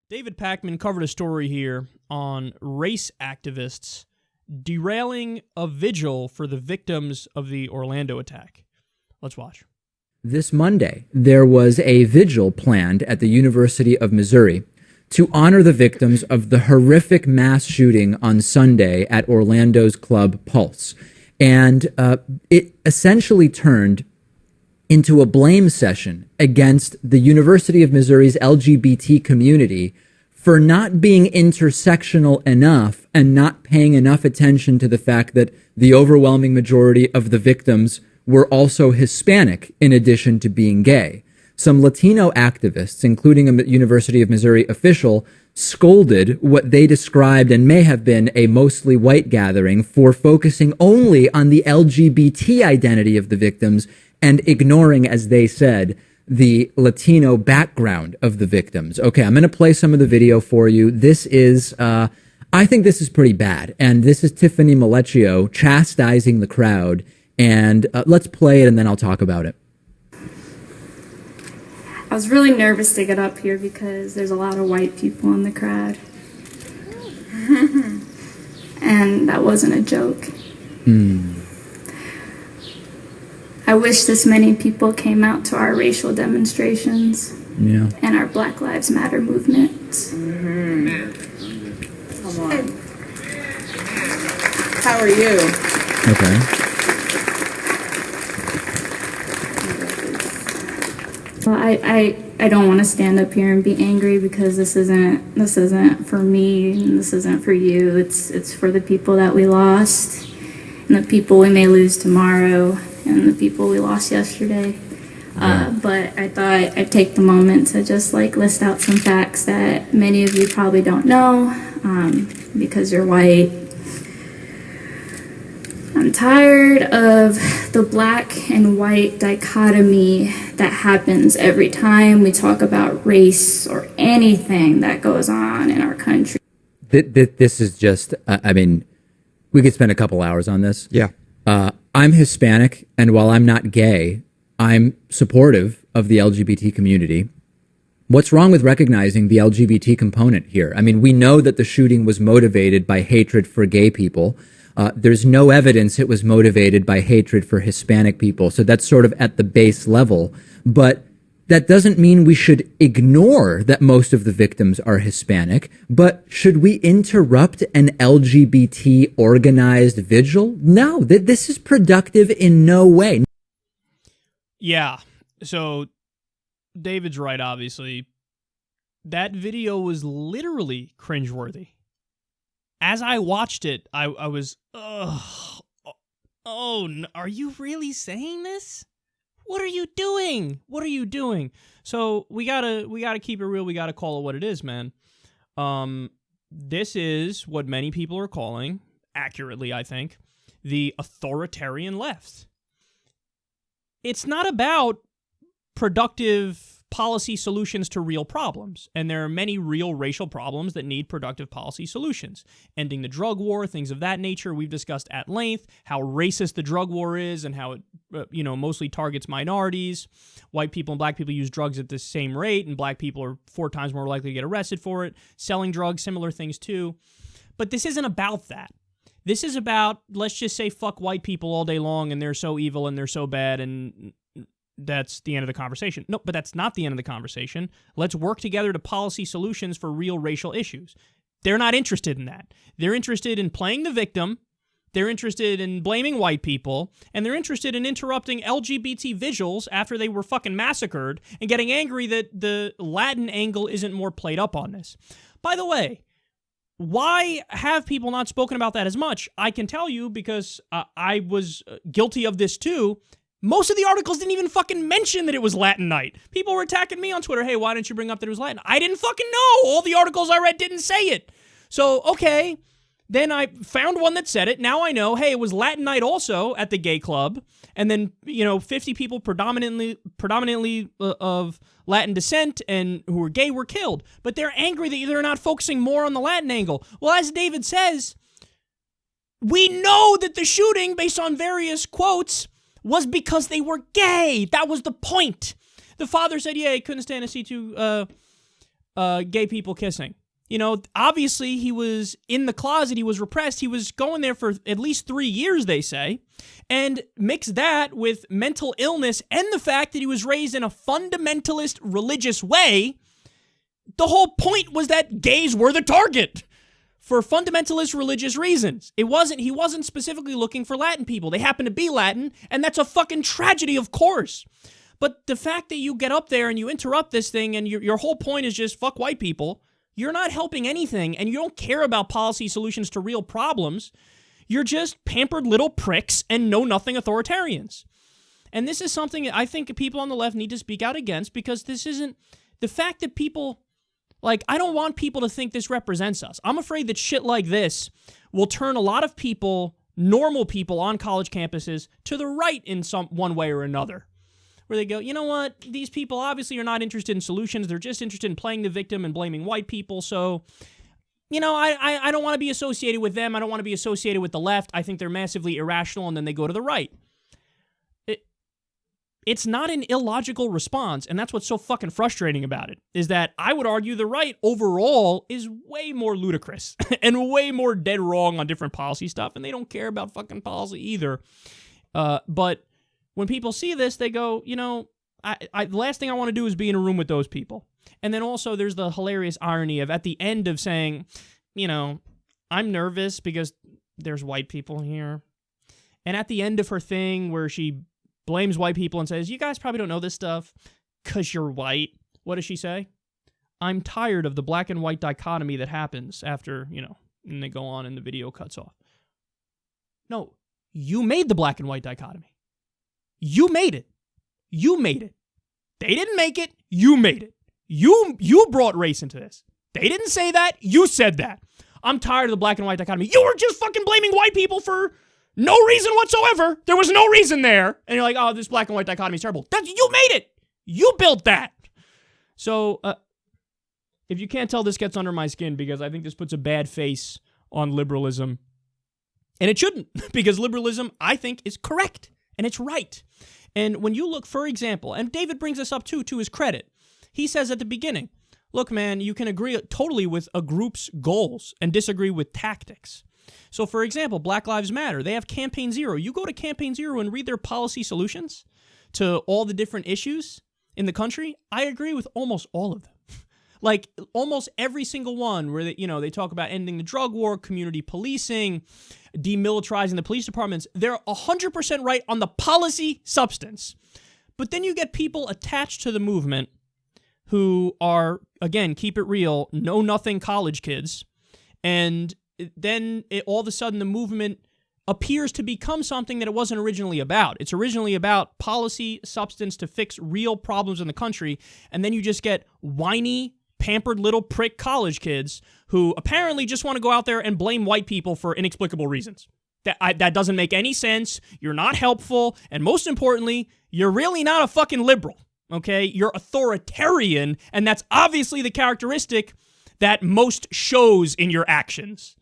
David Pakman covered a story here on race activists derailing a vigil for the victims of the Orlando attack. Let's watch. This Monday, there was a vigil planned at the University of Missouri to honor the victims of the horrific mass shooting on Sunday at Orlando's club Pulse. And it essentially turned into a blame session against the University of Missouri's LGBT community for not being intersectional enough and not paying enough attention to the fact that the overwhelming majority of the victims were also Hispanic in addition to being gay. Some Latino activists, including a University of Missouri official, scolded what they described and may have been a mostly white gathering for focusing only on the LGBT identity of the victims and ignoring, as they said, the Latino background of the victims. Okay, I'm going to play some of the video for you. This is, I think this is pretty bad. And this is Tiffany Malecchio chastising the crowd. And let's play it and then I'll talk about it. I was really nervous to get up here because there's a lot of white people in the crowd. And that wasn't a joke. I wish this many people came out to our racial demonstrations and our Black Lives Matter movements. Come on. How are you? Okay. Well, I don't want to stand up here and be angry because this isn't for me and this isn't for you. It's for the people that we lost and the people we may lose tomorrow and the people we lost yesterday. But I thought I'd take the moment to just list out some facts that many of you probably don't know because you're white. I'm tired of the black and white dichotomy that happens every time we talk about race or anything that goes on in our country. This is just, I mean, we could spend a couple hours on this. Yeah. I'm Hispanic, and while I'm not gay, I'm supportive of the LGBT community. What's wrong with recognizing the LGBT component here? I mean, we know that the shooting was motivated by hatred for gay people. There's no evidence it was motivated by hatred for Hispanic people. So that's sort of at the base level. But that doesn't mean we should ignore that most of the victims are Hispanic. But should we interrupt an LGBT organized vigil? No, this is productive in no way. Yeah, so David's right, obviously. That video was literally cringeworthy. As I watched it, I was, oh, are you really saying this? What are you doing? What are you doing? So we gotta keep it real. We gotta call it what it is, man. This is what many people are calling, accurately, I think, the authoritarian left. It's not about productive policy solutions to real problems, and there are many real racial problems that need productive policy solutions. Ending the drug war, things of that nature. We've discussed at length how racist the drug war is and how it mostly targets minorities. White people and black people use drugs at the same rate, and black people are 4 times more likely to get arrested for it. Selling drugs, similar things too. But this isn't about that. This is about, let's just say, fuck white people all day long, and they're so evil and they're so bad, and that's the end of the conversation. No, but that's not the end of the conversation. Let's work together to policy solutions for real racial issues. They're not interested in that. They're interested in playing the victim. They're interested in blaming white people. And they're interested in interrupting LGBT vigils after they were fucking massacred and getting angry that the Latin angle isn't more played up on this. By the way, why have people not spoken about that as much? I can tell you because I was guilty of this too. Most of the articles didn't even fucking mention that it was Latin night. People were attacking me on Twitter. Hey, why didn't you bring up that it was Latin? I didn't fucking know. All the articles I read didn't say it. So, okay. Then I found one that said it. Now I know, hey, it was Latin night also at the gay club. And then, 50 people predominantly of Latin descent and who were gay were killed. But they're angry that they're not focusing more on the Latin angle. Well, as David says, we know that the shooting, based on various quotes, was because they were gay. That was the point. The father said, yeah, he couldn't stand to see two gay people kissing. You know, obviously he was in the closet, he was repressed, he was going there for at least 3 years, they say, and mix that with mental illness and the fact that he was raised in a fundamentalist religious way. The whole point was that gays were the target for fundamentalist religious reasons. He wasn't specifically looking for Latin people. They happen to be Latin, and that's a fucking tragedy, of course. But the fact that you get up there and you interrupt this thing and your whole point is just fuck white people, you're not helping anything, and you don't care about policy solutions to real problems. You're just pampered little pricks and know-nothing authoritarians. And this is something I think people on the left need to speak out against, because this isn't... The fact that people... Like, I don't want people to think this represents us. I'm afraid that shit like this will turn a lot of people, normal people on college campuses, to the right in one way or another. Where they go, you know what, these people obviously are not interested in solutions, they're just interested in playing the victim and blaming white people, so, you know, I don't want to be associated with them, I don't want to be associated with the left, I think they're massively irrational, and then they go to the right. It's not an illogical response, and that's what's so fucking frustrating about it, is that I would argue the right overall is way more ludicrous, and way more dead wrong on different policy stuff, and they don't care about fucking policy either, but... When people see this, they go, you know, the last thing I want to do is be in a room with those people. And then also there's the hilarious irony of at the end of saying, you know, I'm nervous because there's white people here. And at the end of her thing where she blames white people and says, you guys probably don't know this stuff because you're white. What does she say? I'm tired of the black and white dichotomy that happens after, you know, and they go on and the video cuts off. No, you made the black and white dichotomy. You made it. You made it. They didn't make it. You made it. You brought race into this. They didn't say that. You said that. I'm tired of the black and white dichotomy. You were just fucking blaming white people for no reason whatsoever. There was no reason there. And you're like, oh, this black and white dichotomy is terrible. You made it. You built that. So, if you can't tell, this gets under my skin because I think this puts a bad face on liberalism. And it shouldn't, because liberalism, I think, is correct. And it's right. And when you look, for example, and David brings this up too, to his credit, he says at the beginning, look, man, you can agree totally with a group's goals and disagree with tactics. So, for example, Black Lives Matter, they have Campaign Zero. You go to Campaign Zero and read their policy solutions to all the different issues in the country. I agree with almost all of them. Like, almost every single one where, they talk about ending the drug war, community policing, demilitarizing the police departments. They're 100% right on the policy substance. But then you get people attached to the movement who are, again, keep it real, know-nothing college kids. And then all of a sudden the movement appears to become something that it wasn't originally about. It's originally about policy substance to fix real problems in the country. And then you just get whiny, pampered little prick college kids who apparently just want to go out there and blame white people for inexplicable reasons. That doesn't make any sense. You're not helpful. And most importantly, you're really not a fucking liberal, okay? You're authoritarian, and that's obviously the characteristic that most shows in your actions.